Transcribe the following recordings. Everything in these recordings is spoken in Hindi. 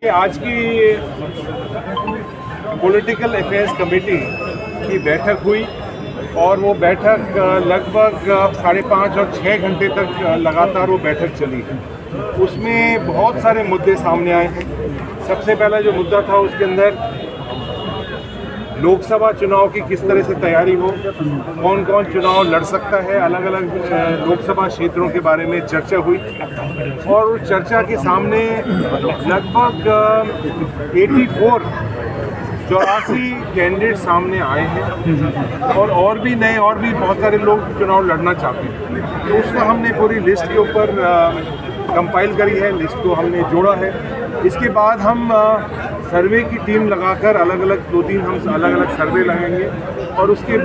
आज की पॉलिटिकल अफेयर्स कमेटी की बैठक हुई और वो बैठक लगभग 5.5 और 6 घंटे तक लगातार वो बैठक चली। उसमें बहुत सारे मुद्दे सामने आए हैं। सबसे पहला जो मुद्दा था उसके अंदर लोकसभा चुनाव की किस तरह से तैयारी हो, कौन कौन चुनाव लड़ सकता है, अलग अलग लोकसभा क्षेत्रों के बारे में चर्चा हुई। और उस चर्चा के सामने लगभग 84 कैंडिडेट सामने आए हैं और भी बहुत सारे लोग चुनाव लड़ना चाहते हैं। तो उसका हमने पूरी लिस्ट के ऊपर कंपाइल करी है, लिस्ट को हमने जोड़ा है। इसके बाद हम सर्वे की टीम लगाकर अलग अलग सर्वे लगाएंगे और उसके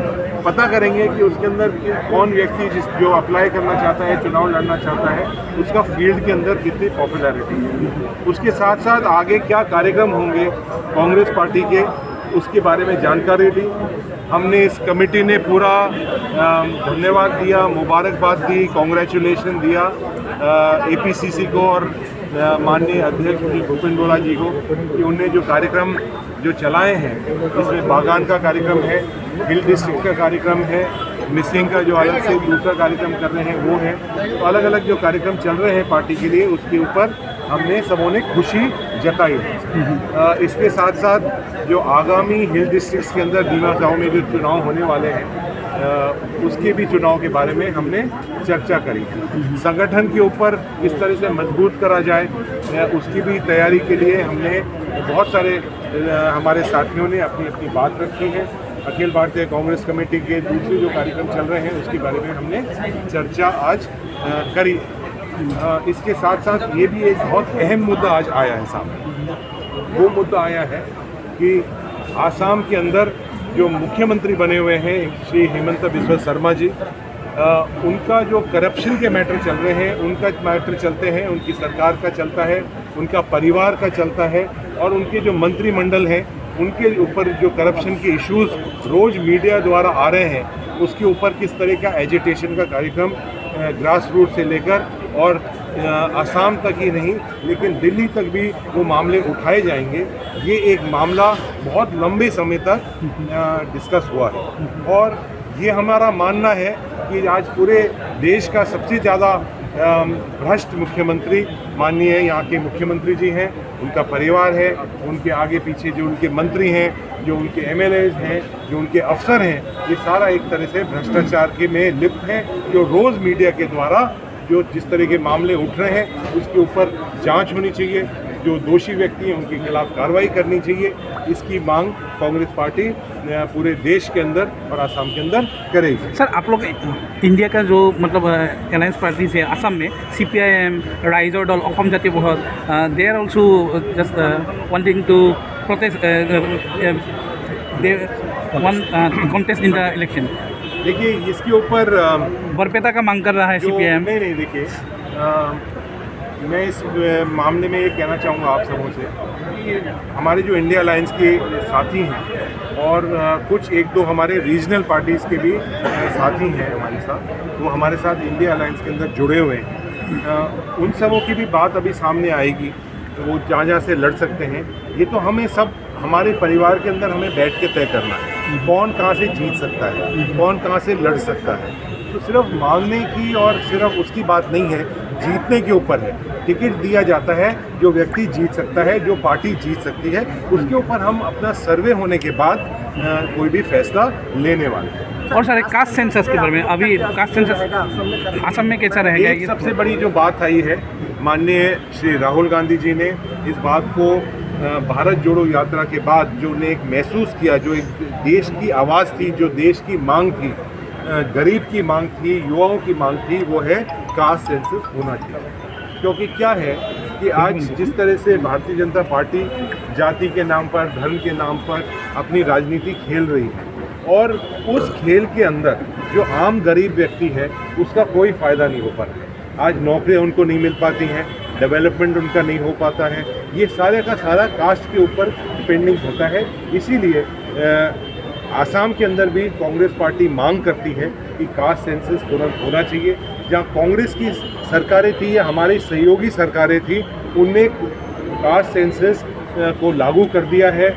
पता करेंगे कि उसके अंदर कौन व्यक्ति जो अप्लाई करना चाहता है, चुनाव लड़ना चाहता है, उसका फील्ड के अंदर कितनी पॉपुलैरिटी है। उसके साथ साथ आगे क्या कार्यक्रम होंगे कांग्रेस पार्टी के, उसके बारे में जानकारी दी। हमने इस कमेटी ने पूरा धन्यवाद दिया, मुबारकबाद दी, कॉन्ग्रेचुलेशन दिया APCC को और माननीय अध्यक्ष श्री भूपेंद्र बोरा जी को कि उनने जो कार्यक्रम जो चलाए हैं, इसमें बागान का कार्यक्रम है, हिल डिस्ट्रिक्ट का कार्यक्रम है, मिसिंग का जो अलग से दूसरा कार्यक्रम कर रहे हैं वो है। तो अलग अलग जो कार्यक्रम चल रहे हैं पार्टी के लिए, उसके ऊपर हमने सबों ने खुशी जताई है। इसके साथ साथ जो आगामी हिल डिस्ट्रिक्ट्स के अंदर दीमा गाँव में जो चुनाव होने वाले हैं, उसके भी चुनाव के बारे में हमने चर्चा करी। संगठन के ऊपर किस तरह से मजबूत करा जाए, उसकी भी तैयारी के लिए हमने बहुत सारे हमारे साथियों ने अपनी अपनी बात रखी है। अखिल भारतीय कांग्रेस कमेटी के दूसरे जो कार्यक्रम चल रहे हैं उसके बारे में हमने चर्चा आज करी। इसके साथ साथ ये भी एक बहुत अहम मुद्दा आज आया है सामने। वो मुद्दा आया है कि आसाम के अंदर जो मुख्यमंत्री बने हुए हैं श्री हेमंत बिस्वा शर्मा जी, उनका जो करप्शन के मैटर चल रहे हैं, उनका मैटर चलते हैं, उनकी सरकार का चलता है, उनका परिवार का चलता है और उनके जो मंत्रिमंडल हैं उनके ऊपर जो करप्शन के इश्यूज रोज़ मीडिया द्वारा आ रहे हैं, उसके ऊपर किस तरह का एजिटेशन का कार्यक्रम ग्रास रूट से लेकर और असम तक ही नहीं लेकिन दिल्ली तक भी वो मामले उठाए जाएंगे। ये एक मामला बहुत लंबे समय तक डिस्कस हुआ है और ये हमारा मानना है कि आज पूरे देश का सबसे ज़्यादा भ्रष्ट मुख्यमंत्री माननीय यहाँ के मुख्यमंत्री जी हैं, उनका परिवार है, उनके आगे पीछे जो उनके मंत्री हैं, जो उनके MLAs हैं, जो उनके अफसर हैं, ये सारा एक तरह से भ्रष्टाचार के में लिप्त हैं। जो रोज़ मीडिया के द्वारा जो जिस तरह के मामले उठ रहे हैं उसके ऊपर जांच होनी चाहिए, जो दोषी व्यक्ति हैं उनके खिलाफ कार्रवाई करनी चाहिए। इसकी मांग कांग्रेस पार्टी पूरे देश के अंदर और असम के अंदर करेगी। सर, आप लोग इंडिया का जो मतलब अलायंस पार्टी से असम में CPIM, राइजर दल, Assam Jatiya Parishad, they are also just wanting to protest they want contest in the election. देखिए, इसके ऊपर बरपेटा का मांग कर रहा है CPIM। नहीं, देखिए, मैं इस मामले में ये कहना चाहूँगा आप सबों से कि हमारे जो इंडिया अलायंस के साथी हैं और कुछ एक दो हमारे रीजनल पार्टीज़ के भी साथी हैं हमारे साथ, वो हमारे साथ इंडिया अलायंस के अंदर जुड़े हुए हैं। उन सबों की भी बात अभी सामने आएगी, वो जहाँ से लड़ सकते हैं। ये तो हमें सब हमारे परिवार के अंदर हमें बैठ के तय करना है, कौन कहाँ से जीत सकता है, कौन कहाँ से लड़ सकता है। तो सिर्फ मांगने की और सिर्फ उसकी बात नहीं है, जीतने के ऊपर है। टिकट दिया जाता है, जो व्यक्ति जीत सकता है, जो पार्टी जीत सकती है, उसके ऊपर हम अपना सर्वे होने के बाद कोई भी फैसला लेने वाले हैं। और सर, कास्ट सेंसस के बारे में, अभी कास्ट सेंसस असम में कैसा रहेगा? एक सबसे बड़ी जो बात आई है, माननीय श्री राहुल गांधी जी ने इस बात को भारत जोड़ो यात्रा के बाद जो उन्हें एक महसूस किया, जो एक देश की आवाज़ थी, जो देश की मांग थी, गरीब की मांग थी, युवाओं की मांग थी, वो है कास्ट सेंसस होना चाहिए। क्योंकि क्या है कि आज जिस तरह से भारतीय जनता पार्टी जाति के नाम पर, धर्म के नाम पर अपनी राजनीति खेल रही है और उस खेल के अंदर जो आम गरीब व्यक्ति है उसका कोई फ़ायदा नहीं हो पा रहा है। आज नौकरियां उनको नहीं मिल पाती हैं, डेवलपमेंट उनका नहीं हो पाता है। ये सारे का सारा कास्ट के ऊपर डिपेंडिंग होता है। इसीलिए आसाम के अंदर भी कांग्रेस पार्टी मांग करती है कि कास्ट सेंसस तुरंत होना चाहिए। जहाँ कांग्रेस की सरकारें थी या हमारी सहयोगी सरकारें थी, उनने कास्ट सेंसस को लागू कर दिया है।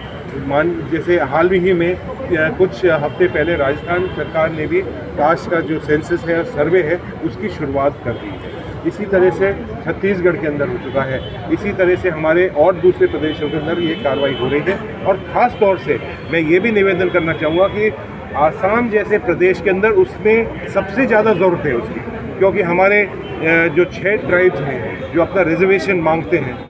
जैसे हाल ही में कुछ हफ्ते पहले राजस्थान सरकार ने भी कास्ट का जो सेंसस है, सर्वे है, उसकी शुरुआत कर दी है। इसी तरह से छत्तीसगढ़ के अंदर हो चुका है। इसी तरह से हमारे और दूसरे प्रदेशों के अंदर ये कार्रवाई हो रही है। और ख़ास तौर से मैं ये भी निवेदन करना चाहूँगा कि आसाम जैसे प्रदेश के अंदर उसमें सबसे ज़्यादा ज़रूरत है उसकी, क्योंकि हमारे जो 6 ट्राइब्स हैं जो अपना रिजर्वेशन मांगते हैं